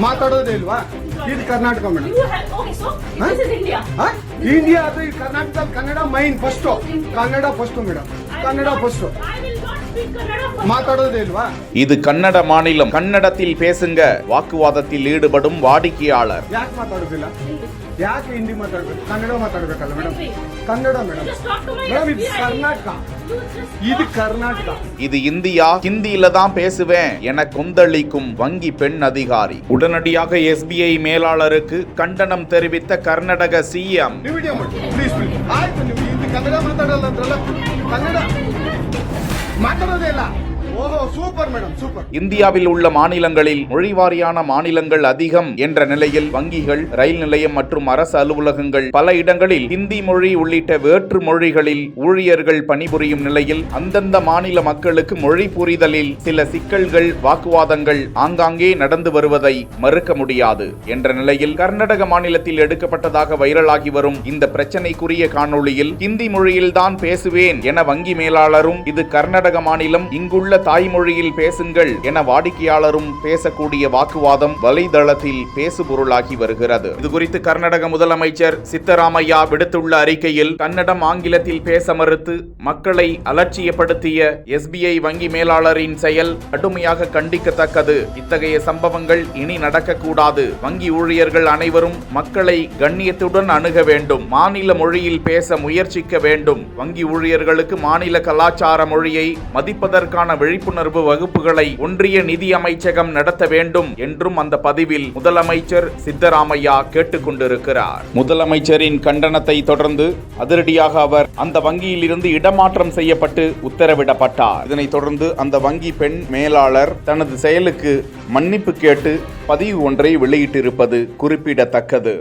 ಮಾತಾಡೋದೇ ಇಲ್ವಾ? ಇದು Karnataka madam. India ಅದು Karnataka Kannada main first. Kannada first madam. Kannada first. மாத்தாடுவதே இல்லவா? இது கன்னட மாநிலம். கன்னடத்தில் பேசுங்க. வாக்குவாதத்தில் ஈடுபடும் வாடிக்கையாளர். ಯಾಕೆ ಮಾತಾಡೋದಿಲ್ಲ? ಯಾಕೆ ಹಿಂದಿ ಮಾತಾಡಬೇಕು? ಕನ್ನಡ ಮಾತಾಡಬೇಕಲ್ಲ ಮೇಡಮ್. ಕನ್ನಡ ಮೇಡಮ್. ಮೇಡಮ್ ಇದು ಕರ್ನಾಟಕ. இது கர்நாடகா. இது இந்தியா. ஹிந்தியில தான் பேசுவேன் என கொந்தளிக்கும் வங்கி பெண் அதிகாரி. உடனடியாக SBI மேலாளருக்கு கண்டனம் தெரிவித்த கர்நாடக CM. ಆಯ್ತು, ನೀವು ಹಿಂದಿ ಕನ್ನಡ ಮಾತಾಡಲ್ಲ ಅಂದ್ರಲ್ಲ. ಕನ್ನಡ ಮಾತಾಡೋದೇ ಇಲ್ಲ. ஓஹோ, சூப்பர் மேடம், சூப்பர். இந்தியாவில் உள்ள மாநிலங்களில் மொழிவாரியான மாநிலங்கள் அதிகம் என்ற நிலையில் வங்கிகள், ரயில் நிலையம் மற்றும் அரசு அலுவலகங்கள் பல இடங்களில் ஹிந்தி மொழி உள்ளிட்ட வேற்று மொழிகளில் ஊழியர்கள் பணிபுரியும் நிலையில் அந்தந்த மாநில மக்களுக்கு மொழி புரிதலில் சில சிக்கல்கள், வாக்குவாதங்கள் ஆங்காங்கே நடந்து வருவதை மறுக்க முடியாது என்ற நிலையில் கர்நாடக மாநிலத்தில் எடுக்கப்பட்டதாக வைரலாகி வரும் இந்த பிரச்சனைக்குரிய காணொளியில் ஹிந்தி மொழியில்தான் பேசுவேன் என வங்கி மேலாளரும், இது கர்நாடக மாநிலம், இங்குள்ள தாய்மொழியில் பேசுங்கள் என வாடிக்கையாளரும் பேசக்கூடிய வாக்குவாதம் வலைதளத்தில் பேசுபொருளாகி வருகிறது. இதுகுறித்து கர்நாடக முதலமைச்சர் சித்தராமையா விடுத்துள்ள அறிக்கையில், கன்னடம் ஆங்கிலத்தில் பேச மறுத்து மக்களை அலட்சியப்படுத்திய SBI வங்கி மேலாளரின் செயல் கடுமையாக கண்டிக்கத்தக்கது. இத்தகைய சம்பவங்கள் இனி நடக்கக்கூடாது. வங்கி ஊழியர்கள் அனைவரும் மக்களை கண்ணியத்துடன் அணுக வேண்டும். மாநில மொழியில் பேச முயற்சிக்க வேண்டும். வங்கி ஊழியர்களுக்கு மாநில கலாச்சார மொழியை மதிப்பதற்கான விழிப்புணர்வு வகுப்புகளை ஒன்றிய நிதி அமைச்சகம் நடத்த வேண்டும் என்றும் அந்த பதிவில் முதலமைச்சர் சித்தராமையா கேட்டுக்கொண்டிருக்கிறார். முதலமைச்சரின் கண்டனத்தை தொடர்ந்து அதிரடியாக அவர் அந்த வங்கியில் இருந்து இடமாற்றம் செய்யப்பட்டு உத்தரவிடப்பட்டார். இதனைத் தொடர்ந்து அந்த வங்கி பெண் மேலாளர் தனது செயலுக்கு மன்னிப்பு கேட்டு பதிவு ஒன்றை வெளியிட்டிருப்பது குறிப்பிடத்தக்கது.